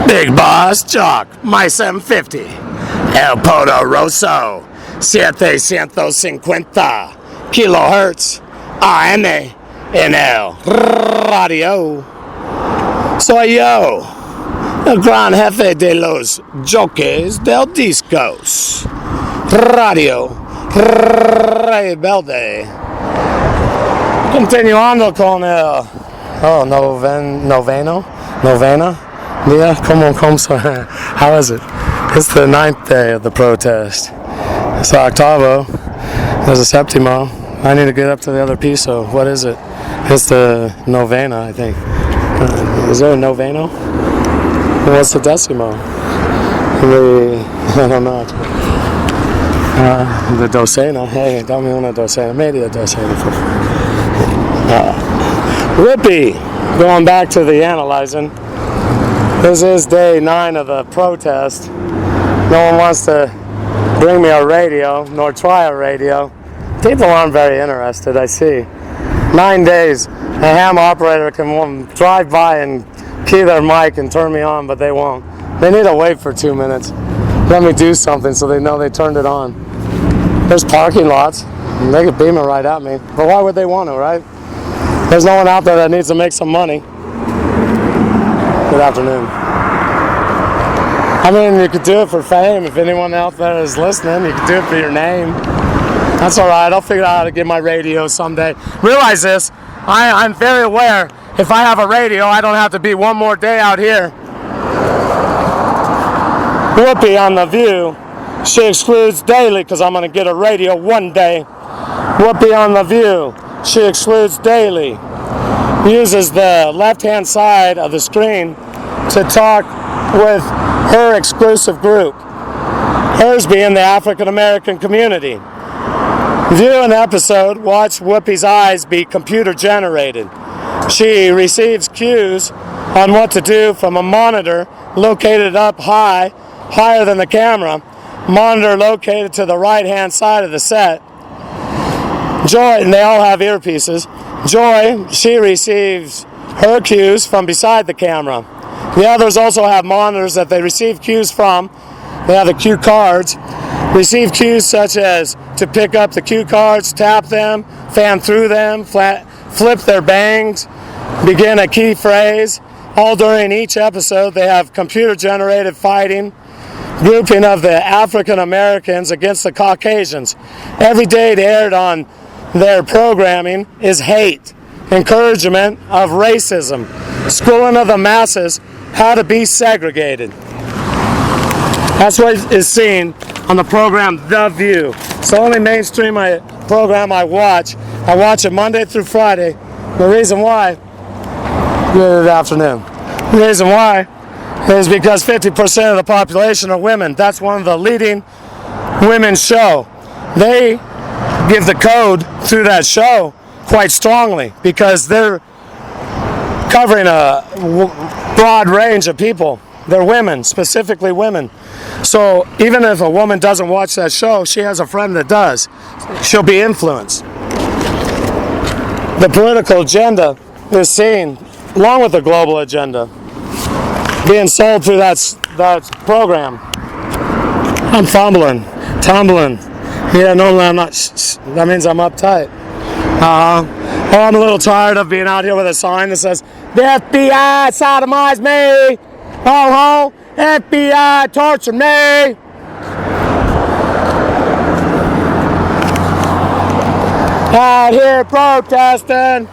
Big Boss Jock, my 750. El Poderoso, 750 kilohertz AM en el radio. Soy yo, el gran jefe de los jockeys del discos. Radio Rebelde. Continuando con el novena. Yeah, come, how is it? It's the 9th day of the protest. It's octavo. There's a septimo. I need to get up to the other piece, so what is it? It's the novena, I think. Is there a noveno? What's the decimo? I don't know. The docena. Hey, dame una docena. Media docena. Whoopi, going back to the analyzing. This is day 9 of the protest. No one wants to bring me a radio, nor try a radio. People aren't very interested, I see. 9 days, a ham operator can drive by and key their mic and turn me on, but they won't. They need to wait for 2 minutes. Let me do something so they know they turned it on. There's parking lots. They could beam it right at me. But why would they want to, right? There's no one out there that needs to make some money. Good afternoon. I mean, you could do it for fame. If anyone out there is listening, you could do it for your name. That's all right. I'll figure out how to get my radio someday. Realize this. I'm very aware. If I have a radio, I don't have to be one more day out here. Whoopi on The View. She excludes daily because I'm going to get a radio one day. Whoopi on The View. She excludes daily. Uses the left-hand side of the screen to talk with her exclusive group, hers being the African American community. View an episode, watch Whoopi's eyes be computer generated. She receives cues on what to do from a monitor located up high, higher than the camera, monitor located to the right-hand side of the set. Joy, and they all have earpieces. Joy, she receives her cues from beside the camera. The others also have monitors that they receive cues from. They have the cue cards. Receive cues such as to pick up the cue cards, tap them, fan through them, flip their bangs, begin a key phrase. All during each episode, they have computer-generated fighting, grouping of the African Americans against the Caucasians. Every date aired on their programming is hate, encouragement of racism, schooling of the masses how to be segregated. That's what is seen on the program The View. It's the only mainstream program I watch. I watch it Monday through Friday. The reason why, good afternoon. The reason why is because 50% of the population are women. That's one of the leading women's show. They give the code through that show quite strongly because they're covering a broad range of people. They're women, specifically women. So even if a woman doesn't watch that show, she has a friend that does. She'll be influenced. The political agenda is seen, along with the global agenda, being sold through that program. I'm tumbling. Yeah, normally I'm not. That means I'm uptight. I'm a little tired of being out here with a sign that says, "The FBI sodomized me. Ho ho, FBI tortured me." Out here protesting,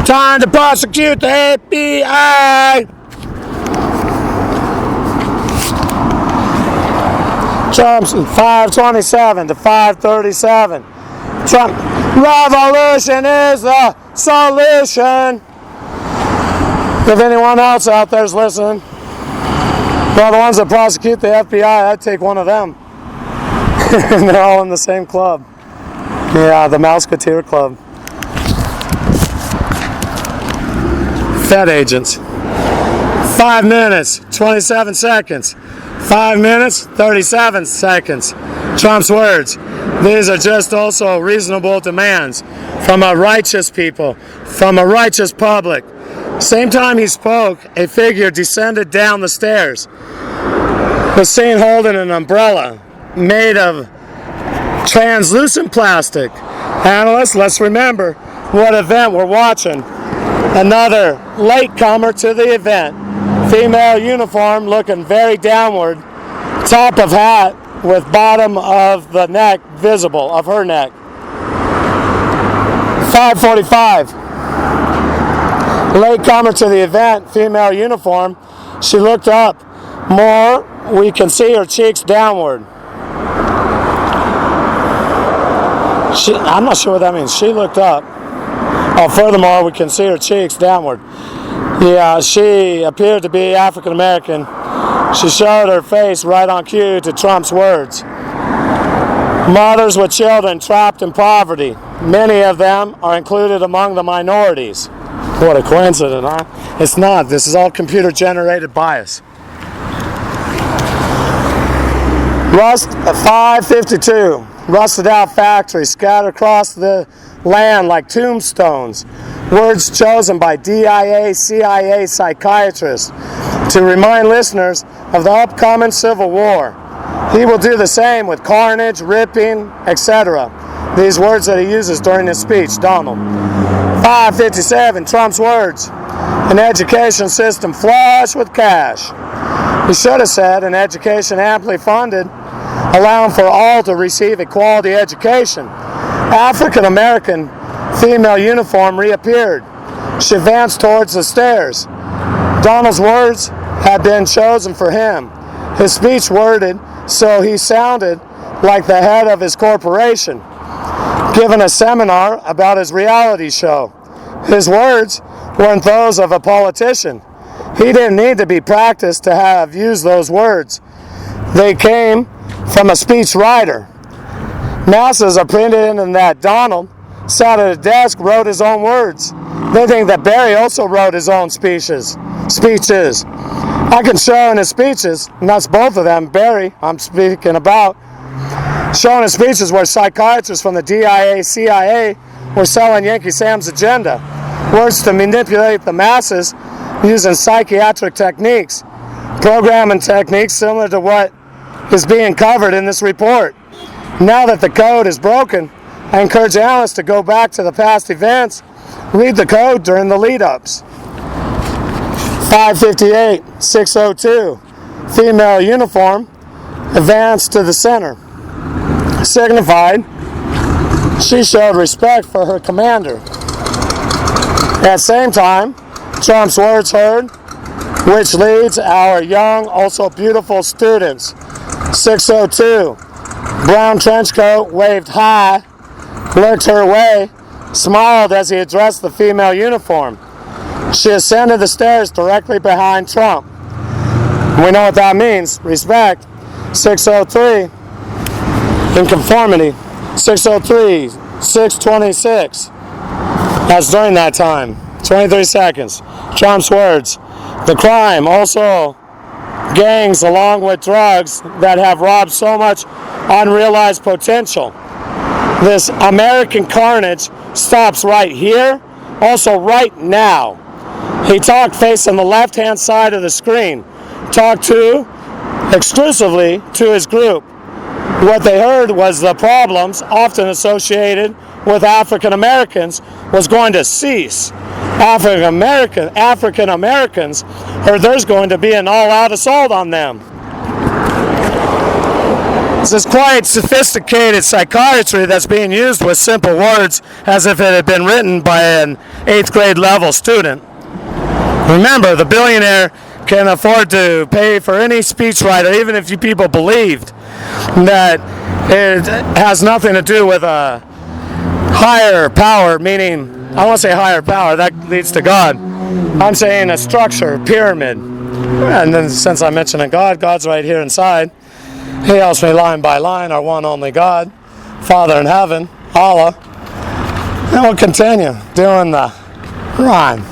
trying to prosecute the FBI. Trump's 527 to 537. Trump, revolution is the solution. If anyone else out there is listening, well, the ones that prosecute the FBI, I'd take one of them. And they're all in the same club. Yeah, the Mouseketeer Club. Fed agents. 5 minutes, 27 seconds. 5 minutes, 37 seconds. Trump's words. These are just also reasonable demands from a righteous people, from a righteous public. Same time he spoke, a figure descended down the stairs, was seen holding an umbrella made of translucent plastic. Analysts, let's remember what event we're watching. Another latecomer to the event. Female uniform looking very downward. Top of hat with bottom of the neck visible, of her neck. 5:45. Latecomer to the event. Female uniform. She looked up. More, we can see her cheeks downward. I'm not sure what that means. She looked up. Oh, furthermore, we can see her cheeks downward. Yeah, she appeared to be African American. She showed her face right on cue to Trump's words. Mothers with children trapped in poverty. Many of them are included among the minorities. What a coincidence, huh? It's not. This is all computer-generated bias. Rust 552. Rusted out factories scattered across the land like tombstones. Words chosen by DIA, CIA psychiatrists to remind listeners of the upcoming Civil War. He will do the same with carnage, ripping, etc. These words that he uses during his speech, Donald. 557, Trump's words. An education system flush with cash. He should have said an education amply funded, allowing for all to receive a quality education. African American female uniform reappeared. She advanced towards the stairs. Donald's words had been chosen for him. His speech worded so he sounded like the head of his corporation, giving a seminar about his reality show. His words weren't those of a politician. He didn't need to be practiced to have used those words. They came from a speech writer. Masses are printed in that Donald sat at a desk, wrote his own words. They think that Barry also wrote his own speeches. I can show in his speeches, and that's both of them, Barry, I'm speaking about, showing his speeches where psychiatrists from the DIA, CIA were selling Yankee Sam's agenda. Words to manipulate the masses using psychiatric techniques, programming techniques similar to what is being covered in this report. Now that the code is broken, I encourage analysts to go back to the past events, read the code during the lead-ups. 558, 602, female uniform, advanced to the center. Signified, she showed respect for her commander. At the same time, Trump's words heard, which leads our young, also beautiful students. 602, brown trench coat, waved high, looked her way, smiled as he addressed the female uniform. She ascended the stairs directly behind Trump. We know what that means, respect. 603, in conformity. 603, 626. That's during that time. 23 seconds. Trump's words. The crime also gangs along with drugs that have robbed so much unrealized potential. This American carnage stops right here, also right now. He talked facing the left-hand side of the screen. Talked exclusively to his group. What they heard was the problems often associated with African Americans was going to cease. African Americans heard there's going to be an all-out assault on them. This is quite sophisticated psychiatry that's being used with simple words as if it had been written by an 8th grade level student. Remember, the billionaire can afford to pay for any speechwriter, even if you people believed that it has nothing to do with a higher power, meaning, I don't want to say higher power, that leads to God. I'm saying a structure, pyramid. And then since I'm mentioning God, God's right here inside. He helps me line by line, our one only God, Father in heaven, Allah. And we'll continue doing the rhyme.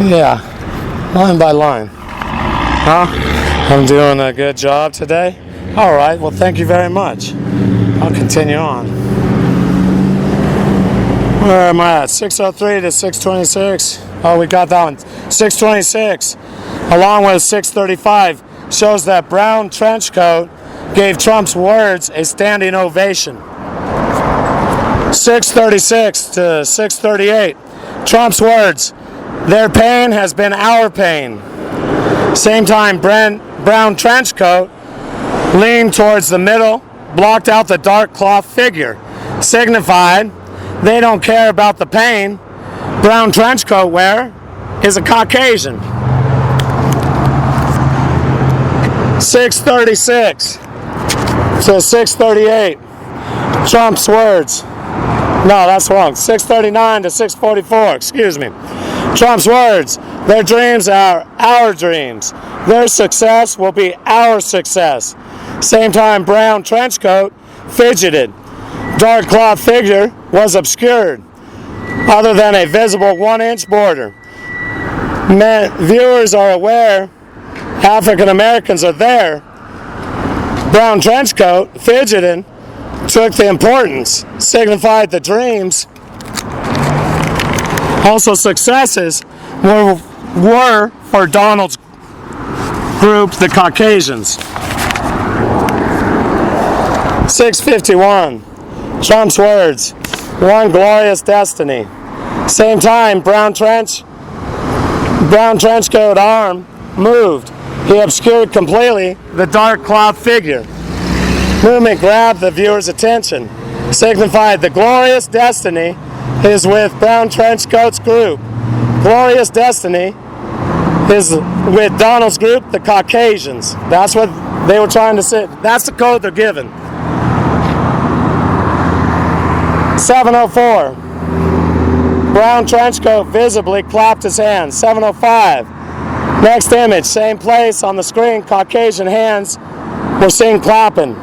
Yeah, line by line. Huh? I'm doing a good job today? All right, well, thank you very much. I'll continue on. Where am I at? 603 to 626. Oh, we got that one. 626, along with 635, shows that brown trench coat gave Trump's words a standing ovation. 636 to 638, Trump's words, their pain has been our pain. Same time, brown trench coat leaned towards the middle, blocked out the dark cloth figure, signified they don't care about the pain. Brown trench coat wearer is a Caucasian. 636 to 638, Trump's words. No, that's wrong. 639 to 644, excuse me. Trump's words, their dreams are our dreams. Their success will be our success. Same time, brown trench coat fidgeted. Dark cloth figure was obscured, other than a visible 1-inch border. Viewers are aware African Americans are there. Brown trench coat fidgeting took the importance, signified the dreams. Also, successes were for Donald's group, the Caucasians. 651, Trump's words, one glorious destiny. Same time, brown trench coat arm moved. He obscured completely the dark cloth figure. Movement grabbed the viewer's attention, signified the glorious destiny is with brown trench coat's group. Glorious destiny is with Donald's group, the Caucasians. That's what they were trying to say. That's the code they're given. 704. Brown trench coat visibly clapped his hands. 705. Next image, same place on the screen, Caucasian hands were seen clapping.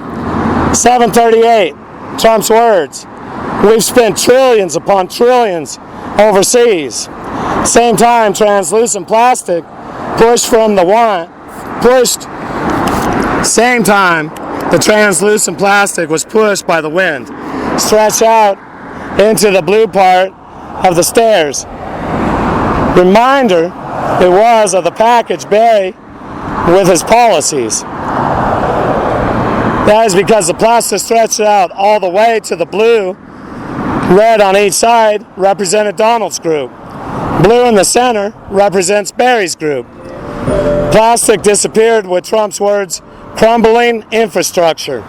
738. Trump's words. We've spent trillions upon trillions overseas. Same time, translucent plastic pushed from the Same time, the translucent plastic was pushed by the wind, stretched out into the blue part of the stairs. Reminder it was of the package Barry with his policies. That is because the plastic stretched out all the way to the blue. Red on each side represented Donald's group. Blue in the center represents Barry's group. Plastic disappeared with Trump's words, crumbling infrastructure.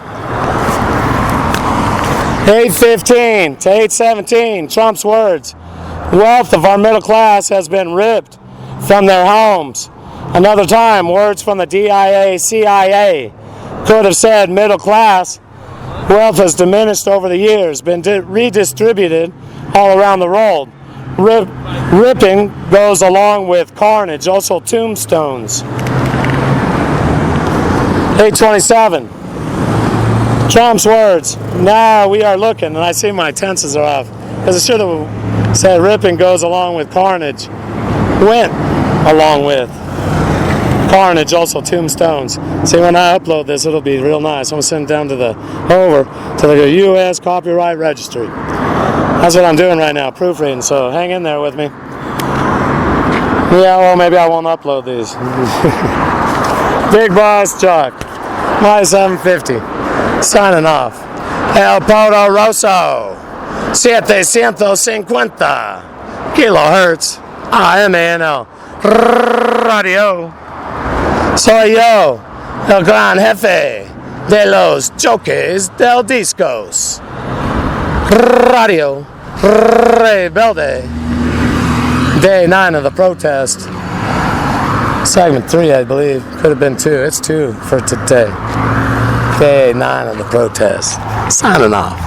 815 to 817, Trump's words, wealth of our middle class has been ripped from their homes. Another time, words from the DIA, CIA could have said middle class. Wealth has diminished over the years, been redistributed all around the world. Ripping goes along with carnage, also tombstones. 827. Trump's words, now we are looking, and I see my tenses are off, because it should have said ripping goes along with carnage. Went along with carnage, also tombstones. See, when I upload this, it'll be real nice. I'm going to send it down to the U.S. Copyright Registry. That's what I'm doing right now, proofreading, so hang in there with me. Yeah, well, maybe I won't upload these. Big Boss Chuck, my 750, signing off. El Poderoso, 750 kilohertz, AMNL, radio. Soy yo, el gran jefe de los choques del discos. Radio Rebelde. Day 9 of the protest. Segment 3, I believe. Could have been 2. It's 2 for today. Day 9 of the protest. Signing off.